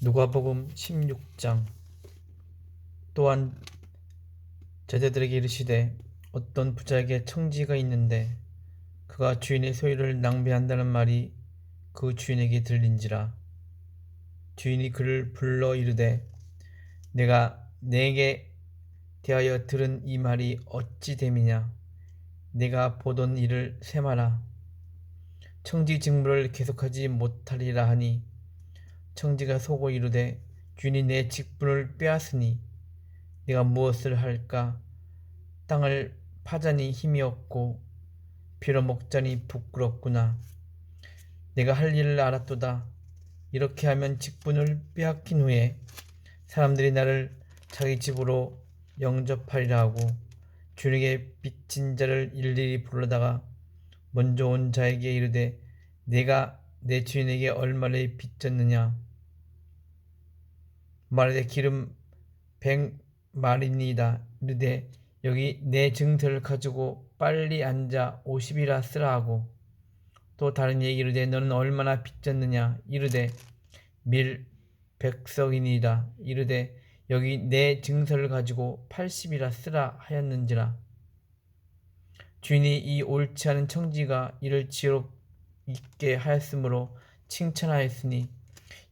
누가복음 16장. 또한 제자들에게 이르시되 어떤 부자에게 청지가 있는데 그가 주인의 소유를 낭비한다는 말이 그 주인에게 들린지라. 주인이 그를 불러 이르되 내가 네게 대하여 들은 이 말이 어찌 됨이냐. 내가 보던 일을 세마라. 청지 직무를 계속하지 못하리라 하니 청지가 속어 이르되 주인이 내 직분을 빼앗으니 내가 무엇을 할까. 땅을 파자니 힘이 없고 빌어먹자니 부끄럽구나. 내가 할 일을 알았도다. 이렇게 하면 직분을 빼앗긴 후에 사람들이 나를 자기 집으로 영접하리라 하고 주인에게 빚진 자를 일일이 불러다가 먼저 온 자에게 이르되 내가 내 주인에게 얼마를 빚졌느냐. 말하되 기름 100마리니이다. 이르되 여기 내 증서를 가지고 빨리 앉아 50이라 쓰라 하고 또 다른 이에게 이르되 너는 얼마나 빚졌느냐. 이르되 밀 100석이니이다. 이르되 여기 내 증서를 가지고 80이라 쓰라 하였는지라. 주인이 이 옳지 않은 청지가 이를 지혜롭 있게 하였으므로 칭찬하였으니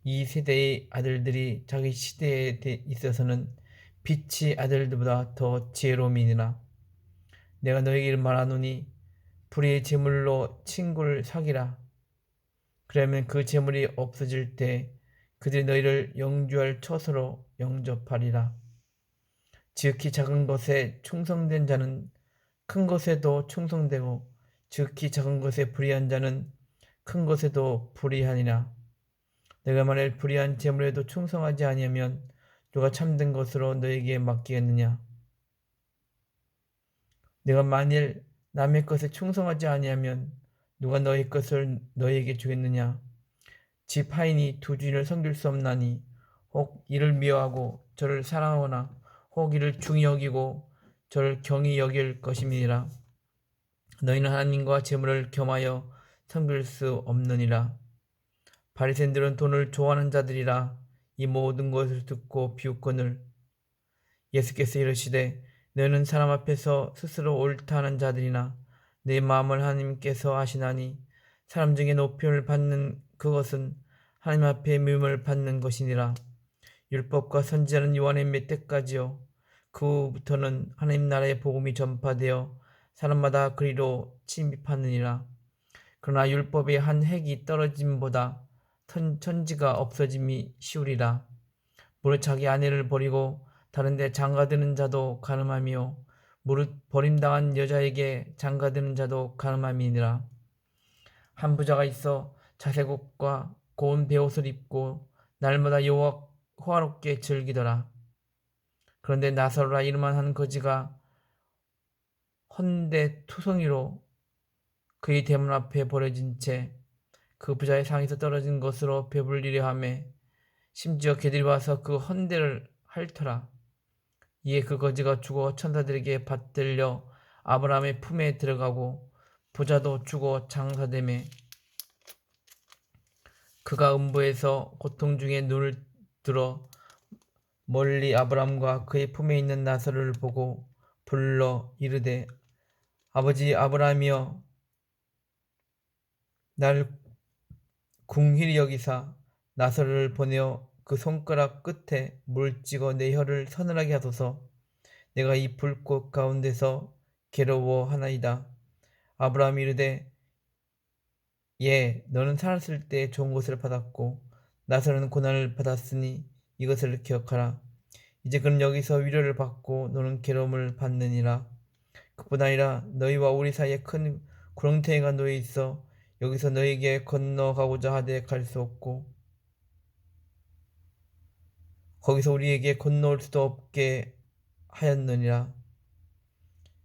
이 세대의 아들들이 자기 시대에 있어서는 빛의 아들들보다 더 지혜로움이니라. 내가 너에게 말하노니 불의의 재물로 친구를 사귀라. 그러면 그 재물이 없어질 때 그들이 너희를 영주할 처소로 영접하리라. 지극히 작은 것에 충성된 자는 큰 것에도 충성되고 지극히 작은 것에 불의한 자는 큰 것에도 불의하니라. 내가 만일 불의한 재물에도 충성하지 아니하면 누가 참된 것으로 너에게 맡기겠느냐. 내가 만일 남의 것에 충성하지 아니하면 누가 너희 것을 너희에게 주겠느냐. 집 하인이 두 주인을 섬길 수 없나니 혹 이를 미워하고 저를 사랑하거나 혹 이를 중히 여기고 저를 경히 여길 것임이니라. 너희는 하나님과 재물을 겸하여 섬길 수 없느니라. 바리새인들은 돈을 좋아하는 자들이라. 이 모든 것을 듣고 비웃거늘 예수께서 이르시되 너희는 사람 앞에서 스스로 옳다 하는 자들이나 내 마음을 하나님께서 아시나니 사람 중에 높임을 받는 그것은 하나님 앞에 미움을 받는 것이니라. 율법과 선지자는 요한의 몇 때까지요. 그 후부터는 하나님 나라의 복음이 전파되어 사람마다 그리로 침입하느니라. 그러나 율법의 한 획이 떨어짐보다 천지가 없어짐이 쉬우리라. 무릇 자기 아내를 버리고 다른 데 장가드는 자도 가늠하며 무릇 버림당한 여자에게 장가드는 자도 가늠함이니라. 한 부자가 있어 자색옷과 고운 베옷을 입고 날마다 여호와 호화롭게 즐기더라. 그런데 나사로라 이름만 한 거지가 헌데 투성이로 그의 대문 앞에 버려진 채 그 부자의 상에서 떨어진 것으로 배불리려 하며 심지어 개들이 와서 그 헌데를 핥더라. 이에 그 거지가 죽어 천사들에게 받들려 아브라함의 품에 들어가고 부자도 죽어 장사되매 그가 음부에서 고통 중에 눈을 들어 멀리 아브라함과 그의 품에 있는 나사로를 보고 불러 이르되 아버지 아브라함이여 날 궁휼히 여기사 나사로를 보내어 그 손가락 끝에 물 찍어 내 혀를 서늘하게 하소서. 내가 이 불꽃 가운데서 괴로워하나이다. 아브라함이 이르되 예, 너는 살았을 때 좋은 것을 받았고 나사로는 고난을 받았으니 이것을 기억하라. 이제 그는 여기서 위로를 받고 너는 괴로움을 받느니라. 그뿐 아니라 너희와 우리 사이에 큰 구렁텅이가 놓여 있어 여기서 너희에게 건너가고자 하되 갈 수 없고 거기서 우리에게 건너올 수도 없게 하였느니라.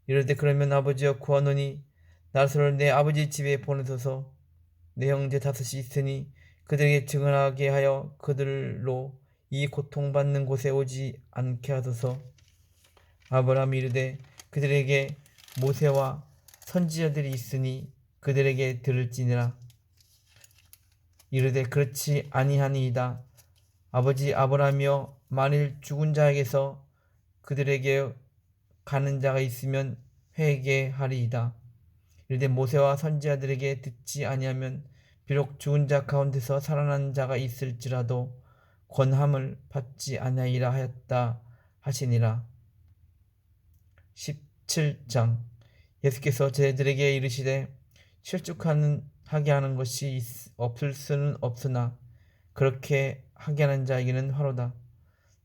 이럴 때 그러면 아버지여 구하노니 나사로를 내 아버지 집에 보내소서. 내 형제 다섯이 있으니 그들에게 증언하게 하여 그들로 이 고통받는 곳에 오지 않게 하소서. 아브라함이 이르되 그들에게 모세와 선지자들이 있으니 그들에게 들을지니라. 이르되 그렇지 아니하니이다. 아버지 아브라함이여, 만일 죽은 자에게서 그들에게 가는 자가 있으면 회개하리이다. 이르되 모세와 선지자들에게 듣지 아니하면 비록 죽은 자 가운데서 살아난 자가 있을지라도 권함을 받지 아니하리라 하였다 하시니라. 17장. 예수께서 제자들에게 이르시되 실족하게 하는 것이 없을 수는 없으나 그렇게 하게 하는 자에게는 화로다.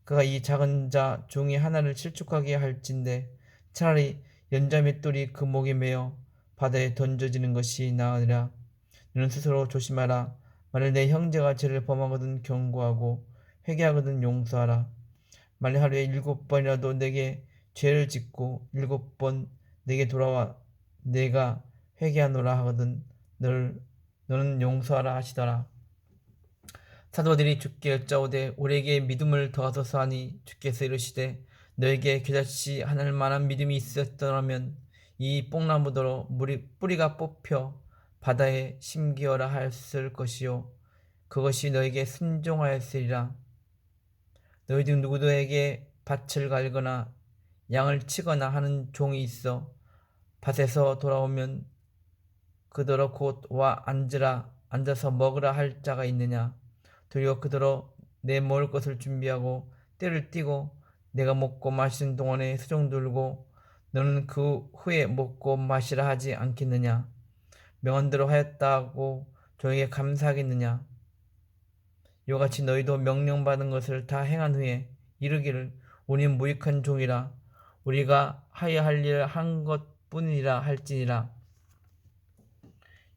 그가 이 작은 자 중에 하나를 실족하게 할진대 차라리 연자 맷돌이 그 목에 매어 바다에 던져지는 것이 나으리라. 너는 스스로 조심하라. 만일 내 형제가 죄를 범하거든 경고하고 회개하거든 용서하라. 만일 하루에 7번이라도 내게 죄를 짓고 7번 내게 돌아와 내가 회개하노라 하거든 너는 용서하라 하시더라. 사도들이 주께 여짜오되 우리에게 믿음을 더하소서 하니 주께서 이르시되 너에게 겨자씨 하늘 만한 믿음이 있었더라면 이 뽕나무더러 뿌리가 뽑혀 바다에 심기어라 하였을 것이요 그것이 너에게 순종하였으리라. 너희 중 누구에게 밭을 갈거나 양을 치거나 하는 종이 있어 밭에서 돌아오면 그더러 곧 와 앉아서 먹으라 할 자가 있느냐? 도리어 그더러 내 먹을 것을 준비하고 때를 띠고 내가 먹고 마시는 동안에 수종 들고 너는 그 후에 먹고 마시라 하지 않겠느냐? 명한대로 하였다고 종에게 감사하겠느냐? 이같이 너희도 명령받은 것을 다 행한 후에 이르기를 우리는 무익한 종이라 우리가 하여야 할 일을 한 것뿐이라 할지니라.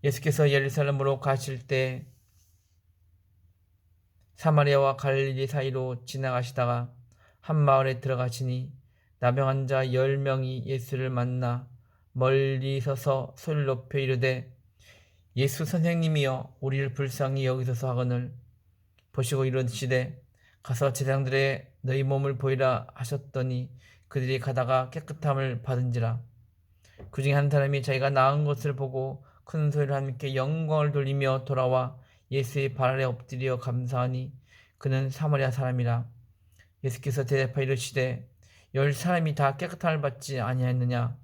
예수께서 예루살렘으로 가실 때 사마리아와 갈릴리 사이로 지나가시다가 한 마을에 들어가시니 나병한 자 10명이 예수를 만나 멀리 서서 소리를 높여 이르되 예수 선생님이여 우리를 불쌍히 여기소서 하거늘 보시고 이르시되 가서 제사장들의 너희 몸을 보이라 하셨더니 그들이 가다가 깨끗함을 받은지라. 그 중에 한 사람이 자기가 나은 것을 보고 큰 소리로 하나님께 영광을 돌리며 돌아와 예수의 발 아래 엎드려 감사하니 그는 사마리아 사람이라. 예수께서 대답하여 이르시되 10사람이 다 깨끗함을 받지 아니하였느냐?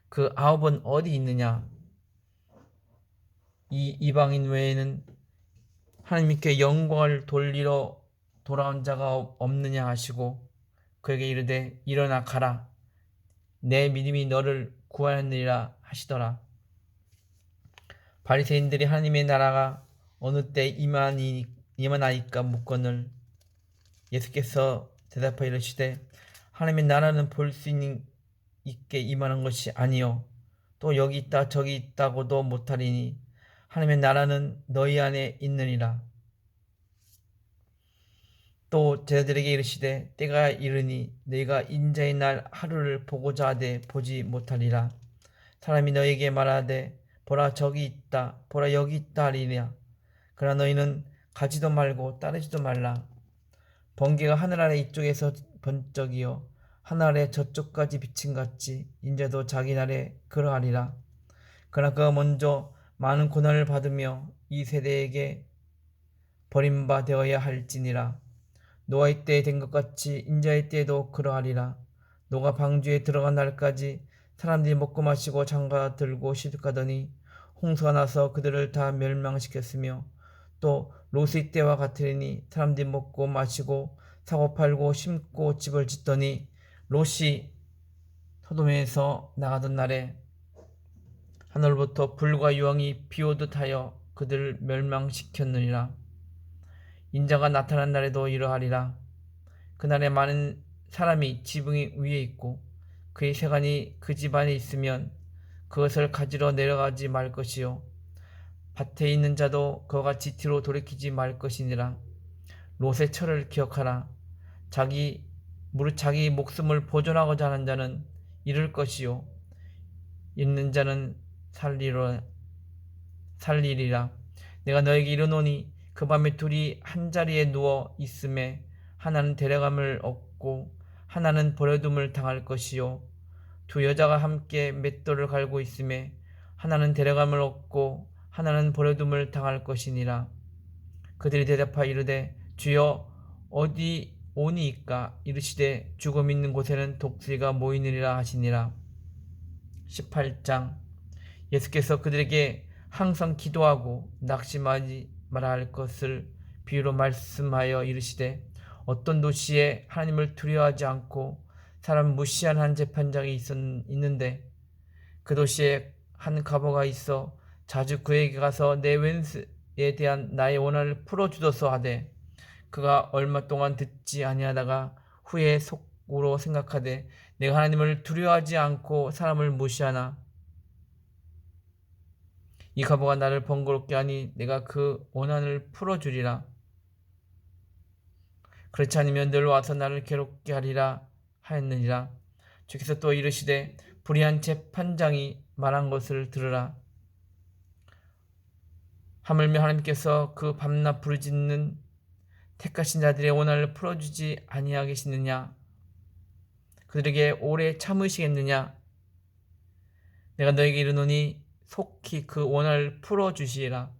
그 9은 어디 있느냐? 이 이방인 외에는 하나님께 영광을 돌리러 돌아온 자가 없느냐 하시고 그에게 이르되 일어나 가라. 내 믿음이 너를 구하였느니라 하시더라. 바리새인들이 하나님의 나라가 어느 때 임하나이까 묻거늘 예수께서 대답하여 이르시되 하나님의 나라는 볼 수 있게 임하는 것이 아니요 또 여기 있다 저기 있다고도 못하리니 하나님의 나라는 너희 안에 있느니라. 또 제자들에게 이르시되 때가 이르니 너희가 인자의 날 하루를 보고자 하되 보지 못하리라. 사람이 너희에게 말하되 보라 저기 있다 보라 여기 있다 하리라. 그러나 너희는 가지도 말고 따르지도 말라. 번개가 하늘 아래 이쪽에서 번쩍이어 하늘 아래 저쪽까지 비침같이 인자도 자기 날에 그러하리라. 그러나 그가 먼저 많은 고난을 받으며 이 세대에게 버림받아야 할지니라. 노아의 때에 된 것 같이 인자의 때에도 그러하리라. 노가 방주에 들어간 날까지 사람들이 먹고 마시고 장가 들고 시득하더니 홍수가 나서 그들을 다 멸망시켰으며 또 롯의 때와 같으리니 사람들이 먹고 마시고 사고 팔고 심고 집을 짓더니 롯이 소돔에서 나가던 날에 하늘로부터 불과 유황이 비오듯 하여 그들을 멸망시켰느니라. 인자가 나타난 날에도 이러하리라. 그날에 많은 사람이 지붕 위에 있고 그의 세간이 그 집안에 있으면 그것을 가지러 내려가지 말 것이요 밭에 있는 자도 그와 같이 뒤로 돌이키지 말 것이니라. 롯의 철을 기억하라. 자기 목숨을 보존하고자 하는 자는 잃을 것이요 잃는 자는 살리리라. 내가 너에게 이르노니 그 밤에 둘이 한 자리에 누워 있음에 하나는 데려감을 얻고 하나는 버려둠을 당할 것이요 두 여자가 함께 맷돌을 갈고 있음에 하나는 데려감을 얻고 하나는 버려둠을 당할 것이니라. 그들이 대답하여 이르되 주여 어디 오니이까? 이르시되 죽음 있는 곳에는 독수리가 모이느니라 하시니라. 18장. 예수께서 그들에게 항상 기도하고 낙심하지 말아야 할 것을 비유로 말씀하여 이르시되 어떤 도시에 하나님을 두려워하지 않고 사람 무시한 한 재판장이 있는데 그 도시에 한 가보가 있어 자주 그에게 가서 내 왼수에 대한 나의 원한을 풀어주소서 하되 그가 얼마 동안 듣지 아니하다가 후에 속으로 생각하되 내가 하나님을 두려워하지 않고 사람을 무시하나 이 가보가 나를 번거롭게 하니 내가 그 원한을 풀어주리라. 그렇지 않으면 늘 와서 나를 괴롭게 하리라 하였느니라. 주께서 또 이르시되 불의한 재판장이 말한 것을 들으라. 하물며 하나님께서 그 밤낮 부르짖는 택하신 자들의 원한을 풀어주지 아니하겠느냐? 그들에게 오래 참으시겠느냐? 내가 너에게 이르노니 속히 그 원한을 풀어주시리라.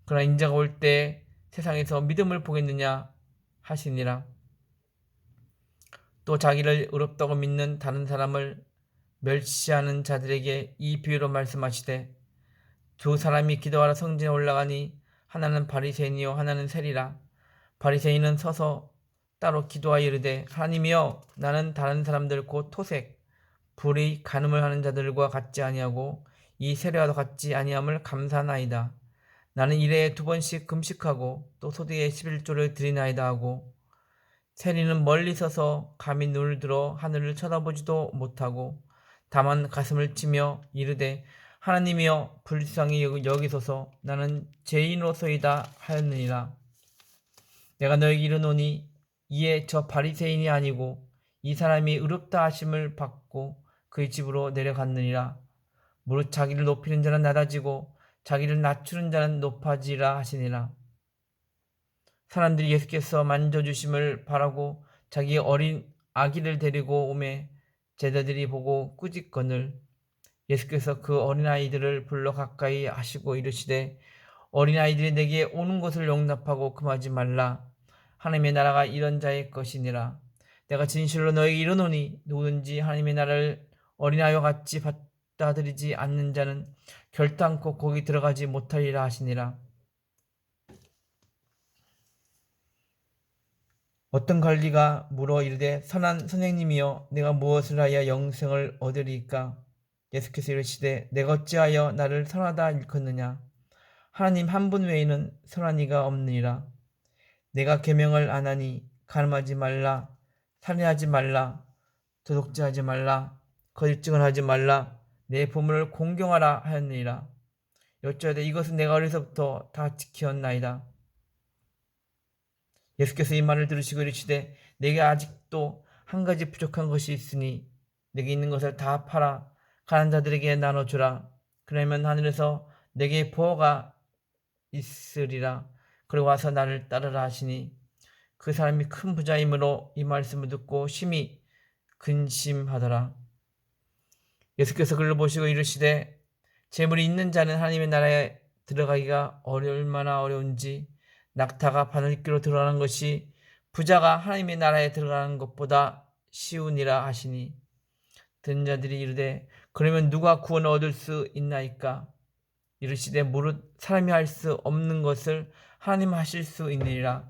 그러나 인자가 올 때 세상에서 믿음을 보겠느냐 하시니라. 또 자기를 의롭다고 믿는 다른 사람을 멸시하는 자들에게 이 비유로 말씀하시되 두 사람이 기도하러 성전에 올라가니 하나는 바리새인이요 하나는 세리라. 바리새인은 서서 따로 기도하여 이르되 하나님이여 나는 다른 사람들 곧 토색 불의 간음을 하는 자들과 같지 아니하고 이 세리와도 같지 아니함을 감사하나이다. 나는 일에 2번씩 금식하고 또 소득의 11조를 드리나이다 하고 세리는 멀리 서서 감히 눈을 들어 하늘을 쳐다보지도 못하고 다만 가슴을 치며 이르되 하나님이여 불쌍히 여기소서 나는 죄인으로서이다 하였느니라. 내가 너에게 이르노니 이에 저 바리새인이 아니고 이 사람이 의롭다 하심을 받고 그의 집으로 내려갔느니라. 무릇 자기를 높이는 자는 낮아지고 자기를 낮추는 자는 높아지라 하시니라. 사람들이 예수께서 만져주심을 바라고 자기 어린 아기를 데리고 오매 제자들이 보고 꾸짖거늘 예수께서 그 어린아이들을 불러 가까이 하시고 이르시되 어린아이들이 내게 오는 것을 용납하고 금하지 말라. 하나님의 나라가 이런 자의 것이니라. 내가 진실로 너에게 이르노니 누구든지 하나님의 나라를 어린아이와 같이 받아들이지 않는 자는 결단코 거기 들어가지 못하리라 하시니라. 어떤 관리가 물어 이르되 선한 선생님이여 내가 무엇을 하여 영생을 얻으리까? 예수께서 이르시되 내가 어찌하여 나를 선하다 일컫느냐? 하나님 한 분 외에는 선한 이가 없느니라. 내가 계명을 안 하니 간음하지 말라, 살인하지 말라, 도둑질하지 말라, 거짓 증언하지 말라, 내 부모를 공경하라 하였느니라. 여쭤되 이것은 내가 어려서부터 다 지켰나이다. 예수께서 이 말을 들으시고 이르시되 내게 아직도 한 가지 부족한 것이 있으니 내게 있는 것을 다 팔아 가난한 자들에게 나눠주라. 그러면 하늘에서 내게 보호가 있으리라. 그리고 와서 나를 따르라 하시니 그 사람이 큰 부자이므로 이 말씀을 듣고 심히 근심하더라. 예수께서 그를 보시고 이르시되 재물이 있는 자는 하나님의 나라에 들어가기가 얼마나 어려운지 낙타가 바늘귀로 들어가는 것이 부자가 하나님의 나라에 들어가는 것보다 쉬우니라 하시니 듣는 자들이 이르되 그러면 누가 구원을 얻을 수 있나이까? 이르시되 무릇 사람이 할 수 없는 것을 하나님 하실 수 있느니라.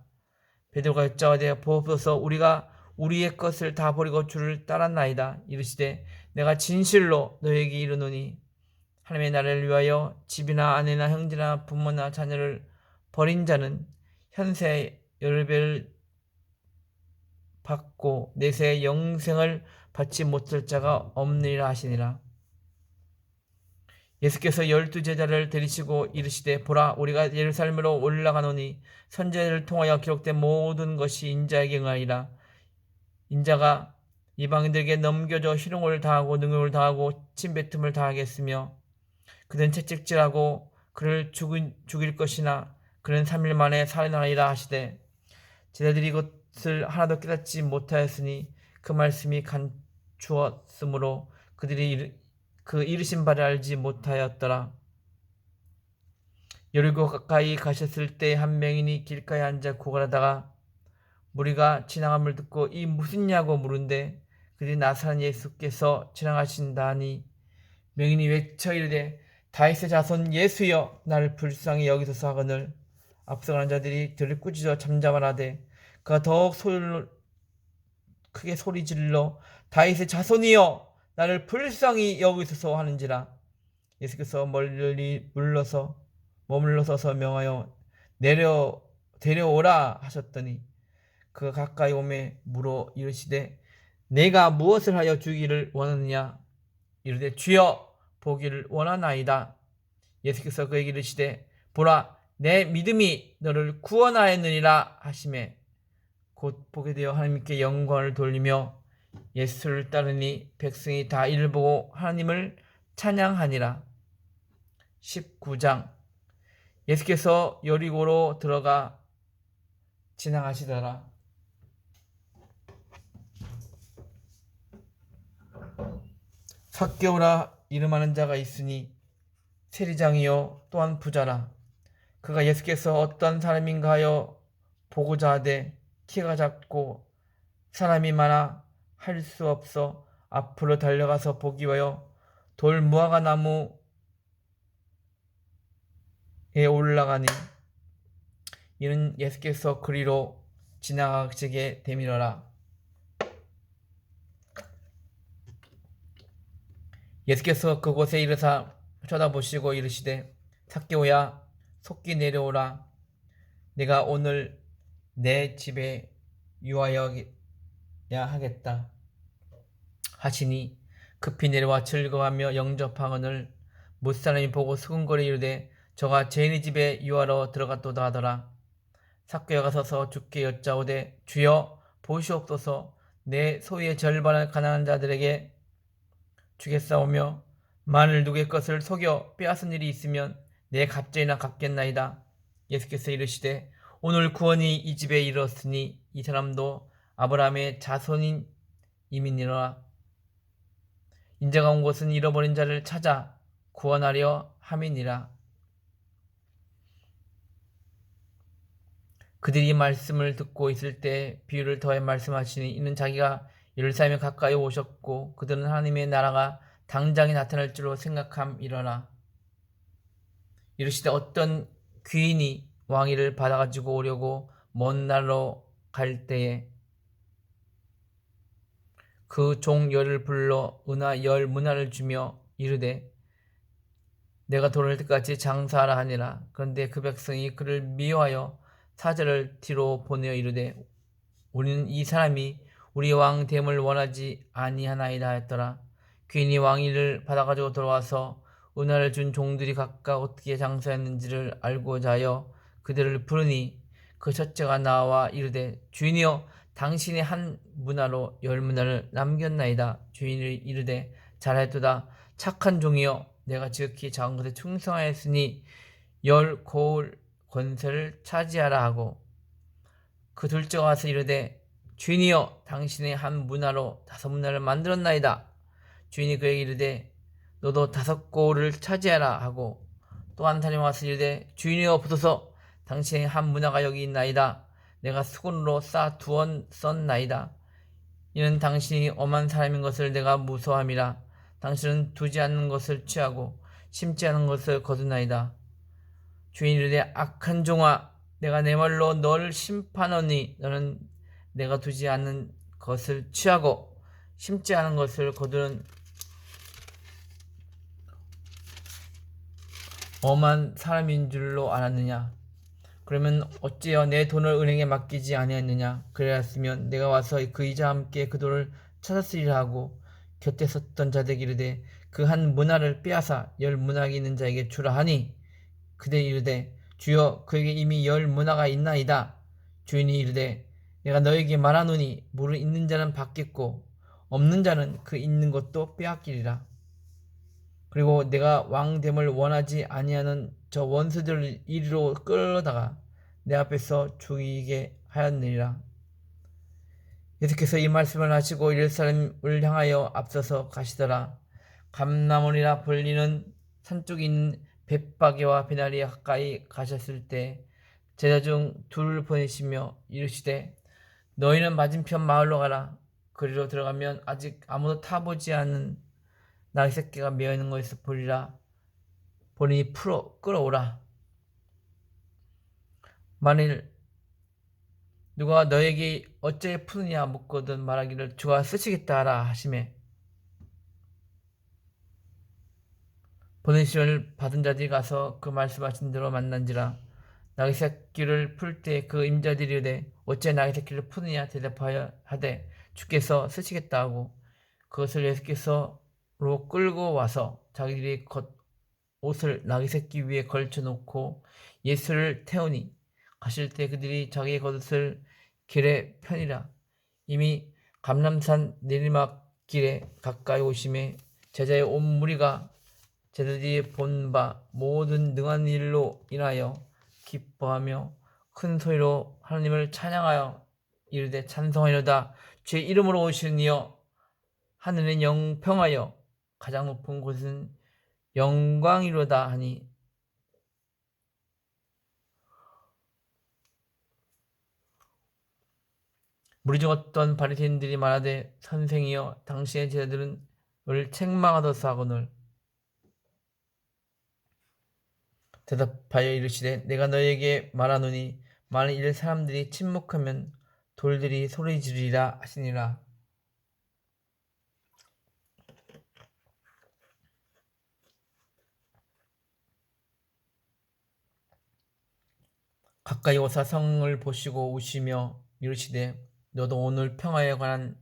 베드로가 여짜오되 보옵소서 우리가 우리의 것을 다 버리고 주를 따랐나이다. 이르시되 내가 진실로 너에게 이르노니 하나님의 나라를 위하여 집이나 아내나 형제나 부모나 자녀를 버린 자는 현세 10배를 받고 내세 영생을 받지 못할 자가 없느니라 하시니라. 예수께서 12제자를 데리시고 이르시되 보라 우리가 예루살렘으로 올라가노니 선지자를 통하여 기록된 모든 것이 인자에게 응하리라. 인자가 이방인들에게 넘겨져 희롱을 당하고 능욕을 당하고 침뱉음을 당하겠으며 그는 채찍질하고 그를 죽일 것이나 그는 3일 만에 살아나리라 하시되 제자들이 이것을 하나도 깨닫지 못하였으니 그 말씀이 감추었으므로 그들이 그 이르신 바를 알지 못하였더라. 여리고 가까이 가셨을 때 한 맹인이 길가에 앉아 고갈하다가 무리가 지나감을 듣고 이 무슨냐고 물은데 그들이 나사렛 예수께서 지나가신다니 명인이 외쳐 이르되 다윗의 자손 예수여 나를 불쌍히 여기소서 하거늘 앞서가는 자들이 들을 꾸짖어 잠잠하라되 그가 더욱 크게 소리질러 다윗의 자손이여 나를 불쌍히 여기소서 하는지라. 예수께서 멀리 머물러서서 명하여 데려오라 하셨더니 그가 가까이 오매 물어 이르시되 내가 무엇을 하여 주기를 원하느냐. 이르되 주여 보기를 원하나이다. 예수께서 그에게 이르시되 보라 내 믿음이 너를 구원하였느니라 하시매 곧 보게 되어 하나님께 영광을 돌리며 예수를 따르니 백성이 다 이를 보고 하나님을 찬양하니라. 19장. 예수께서 여리고로 들어가 지나가시더라. 삭개오라 이름하는 자가 있으니 세리장이요 또한 부자라. 그가 예수께서 어떤 사람인가 하여 보고자 하되 키가 작고 사람이 많아 할 수 없어 앞으로 달려가서 보기 위하여 돌 무화과 나무에 올라가니 이는 예수께서 그리로 지나가시게 되밀어라. 예수께서 그곳에 이르사 쳐다보시고 이르시되 삭개오야 속히 내려오라. 내가 오늘 내 집에 유하여야 하겠다 하시니 급히 내려와 즐거워하며 영접하거늘 못사람이 보고 수근거리 이르되 저가 죄인의 집에 유하러 들어갔도다 하더라. 삭개오가 서서 주께 여짜오되 주여 보시옵소서 내 소유의 절반을 가난한 자들에게 주겠사오며 만일 누구의 것을 속여 빼앗은 일이 있으면 내 갑절이나 갚겠나이다. 예수께서 이르시되 오늘 구원이 이 집에 이르렀으니 이 사람도 아브라함의 자손인 이민이라. 인자가 온 곳은 잃어버린 자를 찾아 구원하려 함이니라. 그들이 말씀을 듣고 있을 때 비유를 더해 말씀하시니 이는 자기가 예루살렘에 가까이 오셨고 그들은 하나님의 나라가 당장에 나타날 줄로 생각함이러라. 이르시되 어떤 귀인이 왕위를 받아가지고 오려고 먼 나라로 갈 때에 그 종 열을 불러 은하 10문화를 주며 이르되 내가 돌을 때까지 장사하라 하니라. 그런데 그 백성이 그를 미워하여 사절을 뒤로 보내어 이르되 우리는 이 사람이 우리 왕 됨을 원하지 아니하나이다 했더라. 귀인이 왕위를 받아가지고 돌아와서 은하를 준 종들이 각각 어떻게 장사했는지를 알고자 하여 그들을 부르니 그 첫째가 나와 이르되 주인이여 당신의 한 문화로 10문화를 남겼나이다. 주인이 이르되 잘하였도다. 착한 종이여 내가 지극히 작은 것에 충성하였으니 10 고을 권세를 차지하라 하고 그 둘째가 와서 이르되 주인이여 당신의 한 문화로 5문화를 만들었나이다. 주인이 그에게 이르되 너도 5 고을을 차지하라 하고 또 한 사람이 와서 이르되 주인이여 보소서 당신의 한 문화가 여기 있나이다. 내가 수건으로 싸 2원 썼나이다. 이는 당신이 엄한 사람인 것을 내가 무서워함이라. 당신은 두지 않는 것을 취하고 심지 않은 것을 거두나이다. 주인이 이르되 악한 종아 내가 내 말로 너를 심판하니 너는 내가 두지 않는 것을 취하고 심지 않은 것을 거두는 엄한 사람인 줄로 알았느냐. 그러면 어찌하여 내 돈을 은행에 맡기지 아니하였느냐. 그래야했으면 내가 와서 그 이자와 함께 그 돈을 찾았으리라 하고 곁에 섰던 자들에게 이르되 그 한 문화를 빼앗아 10 문화가 있는 자에게 주라 하니 그들이 이르되 주여 그에게 이미 10 문화가 있나이다. 주인이 이르되 내가 너에게 말하노니 물을 있는 자는 받겠고 없는 자는 그 있는 것도 빼앗기리라. 그리고 내가 왕됨을 원하지 아니하는 저 원수들을 이리로 끌어다가 내 앞에서 죽이게 하였느니라. 예수께서 이 말씀을 하시고 예루살렘을 향하여 앞서서 가시더라. 감람원이라 불리는 산쪽에 있는 벳바게와 베나리에 가까이 가셨을 때 제자 중 2를 보내시며 이르시되 너희는 맞은편 마을로 가라. 그리로 들어가면 아직 아무도 타보지 않은 나귀 새끼가 메어 있는 것을 보리라. 보니 끌어오라. 만일 누가 너에게 어째 푸느냐 묻거든 말하기를 주가 쓰시겠다 하라 하시매 보내심을 받은 자들이 가서 그 말씀하신 대로 만난지라. 나귀 새끼를 풀 때 그 임자들이 이르되 어째 나귀 새끼를 푸느냐 대답하여 하되 주께서 쓰시겠다 하고 그것을 예수께서로 끌고 와서 자기들이 옷을 나귀 새끼 위에 걸쳐 놓고 예수를 태우니 가실 때 그들이 자기의 겉옷을 길에 펴니라. 이미 감람산 내리막길에 가까이 오심에 제자의 온 무리가 제자들이 본 바 모든 능한 일로 인하여 기뻐하며 큰 소리로 하나님을 찬양하여 이르되 찬송하려다 주의 이름으로 오시는 이여 하늘은 영평하여 가장 높은 곳은 영광이로다 하니 무리 중 어떤 바리새인들이 말하되 선생이여 당신의 제자들은 을 책망하더사 하거늘 대답하여 이르시되 내가 너에게 말하노니 만일 이 사람들이 침묵하면 돌들이 소리 지르리라 하시니라. 가까이 오사 성을 보시고 우시며 이르시되 너도 오늘 평화에 관한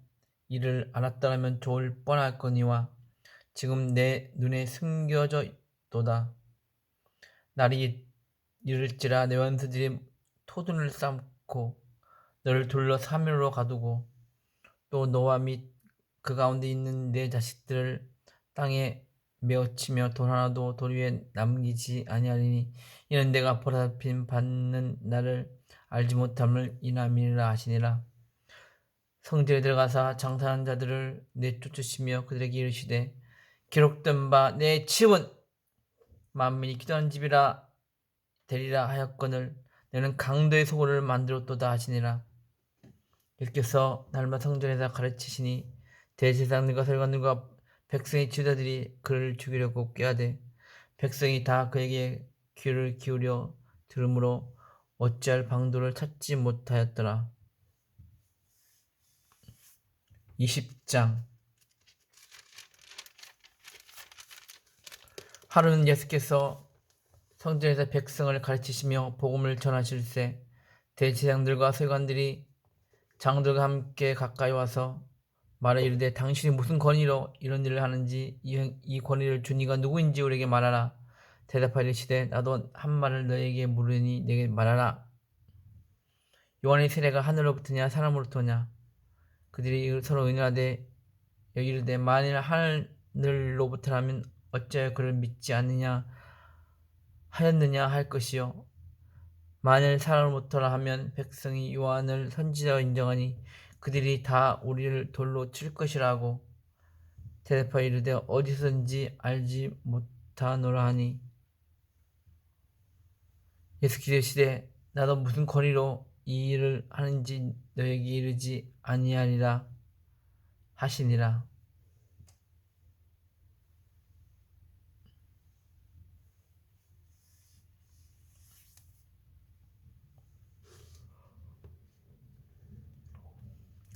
일을 알았더라면 좋을 뻔할거니와 지금 내 눈에 숨겨져 있도다. 날이 이를지라 내 원수들이 토둔을 쌓고 너를 둘러 사면으로 가두고 또 너와 및 그 가운데 있는 내 자식들을 땅에 메어치며 돌 하나도 돌 위에 남기지 아니하리니 이는 내가 보살핌 받는 나를 알지 못함을 인함이라 하시니라. 성전에 들어가사 장사하는 자들을 내쫓으시며 그들에게 이르시되 기록된 바 내 집은 만민이 기도하는 집이라 되리라 하였거늘 너는 강도의 소굴을 만들었도다 하시니라. 예수께서 날마다 성전에서 가르치시니 대제사장들과 서기관들과 백성의 지도자들이 그를 죽이려고 꾀하되 백성이 다 그에게 귀를 기울여 들으므로 어찌할 방도를 찾지 못하였더라. 20장 하루는 예수께서 성전에서 백성을 가르치시며 복음을 전하실세 대제사장들과 서기관들이 장들과 함께 가까이 와서 말하 이르되 당신이 무슨 권위로 이런 일을 하는지 이 권위를 준 이가 누구인지 우리에게 말하라. 대답하여 이르시되 나도 한 말을 너에게 물으니 내게 말하라. 요한의 세례가 하늘로부터냐 사람으로부터냐. 그들이 서로 의논하되 이르되 만일 하늘로부터라면 어찌하여 그를 믿지 않느냐 하였느냐 할 것이요 만일 사람으로부터라 하면 백성이 요한을 선지자로 인정하니 그들이 다 우리를 돌로 칠 것이라 하고 대답하여 이르되 어디서든지 알지 못하노라 하니 예수께서 이르시되 나도 무슨 권위로 이 일을 하는지 너에게 이르지 아니하리라 하시니라.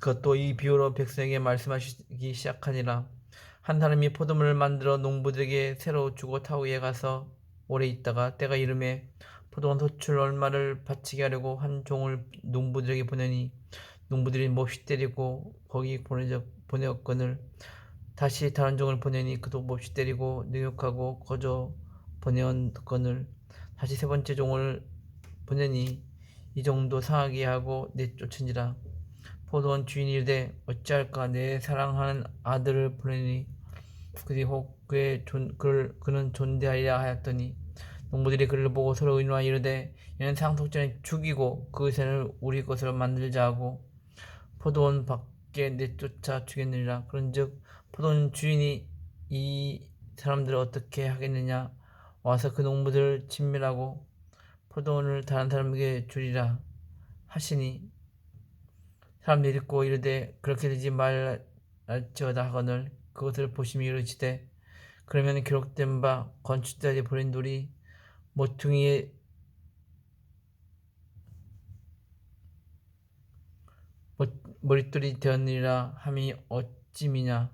그것도 이 비유로 백성에게 말씀하시기 시작하니라. 한 사람이 포도물을 만들어 농부들에게 새로 주고 타우에 가서 오래 있다가 때가 이름에 포도원 소출 얼마를 바치게 하려고 한 종을 농부들에게 보내니 농부들이 몹시 때리고 거기 보내었거늘 다시 다른 종을 보내니 그도 몹시 때리고 능욕하고 거저 보내었거늘 다시 세 번째 종을 보내니 이 종도 상하게 하고 내쫓은지라. 포도원 주인이 이르되 어찌할까 내 사랑하는 아들을 보내니 그들이 혹 그는 존대하리라 하였더니 농부들이 그를 보고 서로 의논하여 이르되 이는 상속자를 죽이고 그 새를 우리 것으로 만들자 하고 포도원 밖에 내쫓아 죽였느니라. 그런즉 포도원 주인이 이 사람들을 어떻게 하겠느냐 와서 그 농부들을 진멸하고 포도원을 다른 사람에게 주리라 하시니 사람들이 듣고 이르되 그렇게 되지 말지어다 하거늘 그것을 보시며 이르시되 그러면 기록된 바 건축자들이 버린 돌이 모퉁이의 머릿돌이 되었느니라 함이 어찌미냐.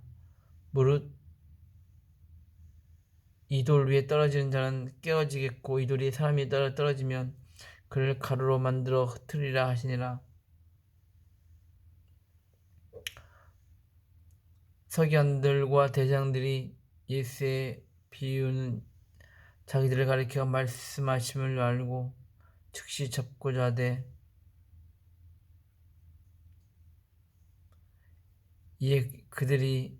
무릇 이 돌 위에 떨어지는 자는 깨어지겠고 이 돌이 사람 위에 떨어지면 그를 가루로 만들어 흩으리라 하시니라. 서기관들과 대장들이 예수의 비유는 자기들을 가리켜 말씀하심을 알고 즉시 잡고자 하되 이에 그들이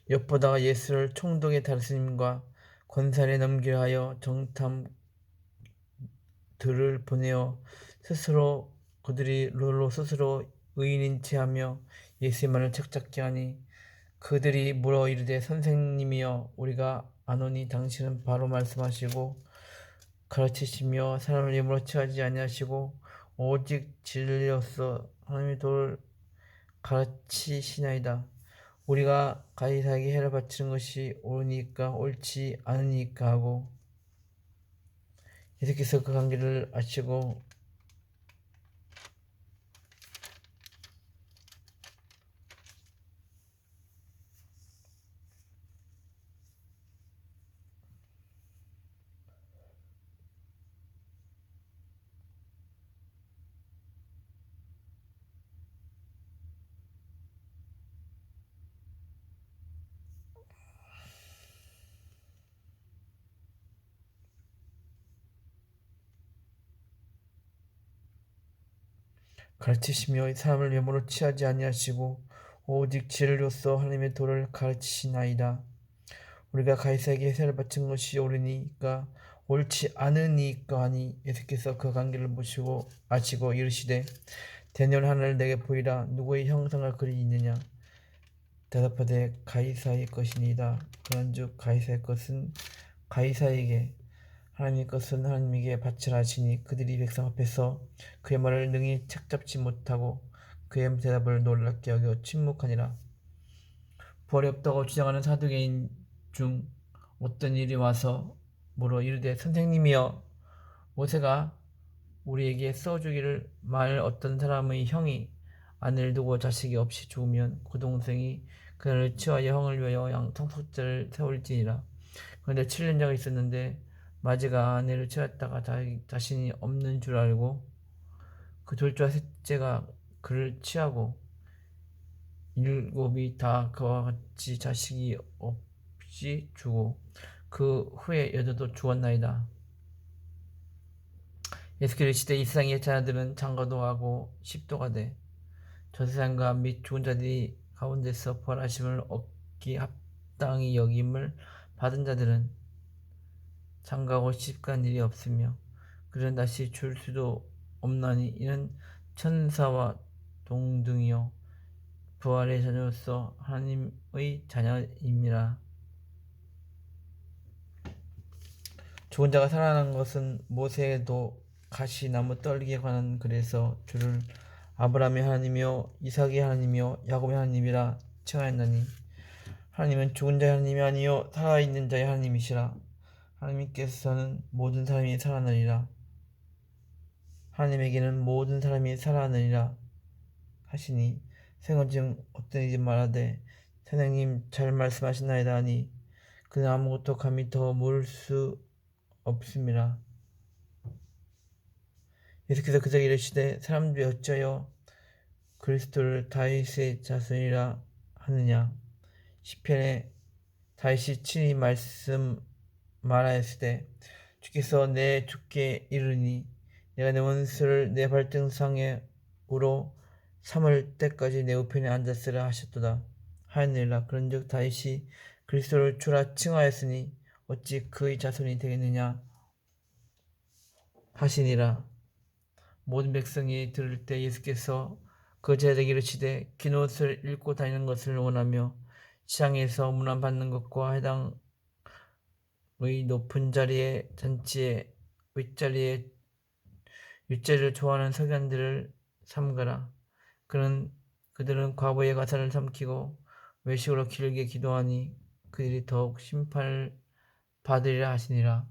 엿보다가 예수를 총독의 다스림과 권세에 넘기려 하여 정탐들을 보내어 스스로 그들이 롤로 스스로 의인인 체하며 예수의 말을 책잡게 하니 그들이 물어 이르되 선생님이여 우리가 아노니 당신은 바로 말씀하시고 가르치시며 사람을 예물로 취하지 아니하시고 오직 진리로서 하나님의 도를 가르치시나이다. 우리가 가이사에게 해를 바치는 것이 옳으니까 옳지 않으니까 하고 예수께서 그 관계를 아시고 가르치시며 사람을 예물로 취하지 아니하시고 오직 진리로서 하나님의 도를 가르치시나이다. 우리가 가이사에게 세를 바친 것이 옳으니까 옳지 않으니까 하니 예수께서 그 관계를 보시고 아시고 이르시되 대년 하나를 내게 보이라. 누구의 형상을 그리 있느냐. 대답하되 가이사의 것이니이다. 그런즉 가이사의 것은 가이사에게 하나님의 것은 하나님에게 바치라 하시니 그들이 백성 앞에서 그의 말을 능히 책잡지 못하고 그의 대답을 놀랍게 여겨 침묵하니라. 부활이 없다고 주장하는 사두개인 중 어떤 일이 와서 물어 이르되 선생님이여 모세가 우리에게 써주기를 만일 어떤 사람의 형이 아내를 두고 자식이 없이 죽으면 그 동생이 그를 치하여 형을 위하여 양통속죄를 세울지니라. 그런데 7년자가 있었는데 마지가 아내를 취하였다가 자신이 없는 줄 알고 그 둘째와 셋째가 그를 취하고 일곱이 다 그와 같이 자식이 없이 죽고 그 후에 여자도 죽었나이다. 예수께서 시대 이 세상의 자녀들은 장가도 하고 십도가 돼 저 세상과 및 죽은 자들이 가운데서 부활하심을 얻기 합당히 여김을 받은 자들은 장가고 십간 일이 없으며 그들은 다시 줄 수도 없나니 이는 천사와 동등이요 부활의 자녀로서 하나님의 자녀임이라. 죽은 자가 살아난 것은 모세도 가시나무 떨기에 관한 글에서 주를 아브라함의 하나님이요 이삭의 하나님이요 야곱의 하나님이라 칭하였나니 하나님은 죽은 자의 하나님이 아니요 살아있는 자의 하나님이시라. 하나님께서는 모든 사람이 살아나리라. 하나님에게는 모든 사람이 살아나리라 하시니 생언중 어떤 이지 말하되 선생님 잘 말씀하시나이다 하니 그는 아무것도 감히 더 물을 수 없음이라. 예수께서 그에게 이르시되 사람들이 어찌하여 그리스도를 다윗의 자손이라 하느냐. 시편에 다윗이 친히 말하였으되 주께서 내 주께 이르니 내가 내 원수를 내 발등상으로 삼을 때까지 내 우편에 앉았으라 하셨도다 하였느니라. 그런즉 다윗이 그리스도를 주라 칭하였으니 어찌 그의 자손이 되겠느냐 하시니라. 모든 백성이 들을 때 예수께서 그 제자에게 이르시되 긴 옷을 입고 다니는 것을 원하며 시장에서 문안받는 것과 높은 자리의 잔치에 윗자리에 윗자리를 좋아하는 서기관들을 삼가라. 그들은 과부의 가사를 삼키고 외식으로 길게 기도하니 그들이 더욱 심판을 받으리라 하시니라.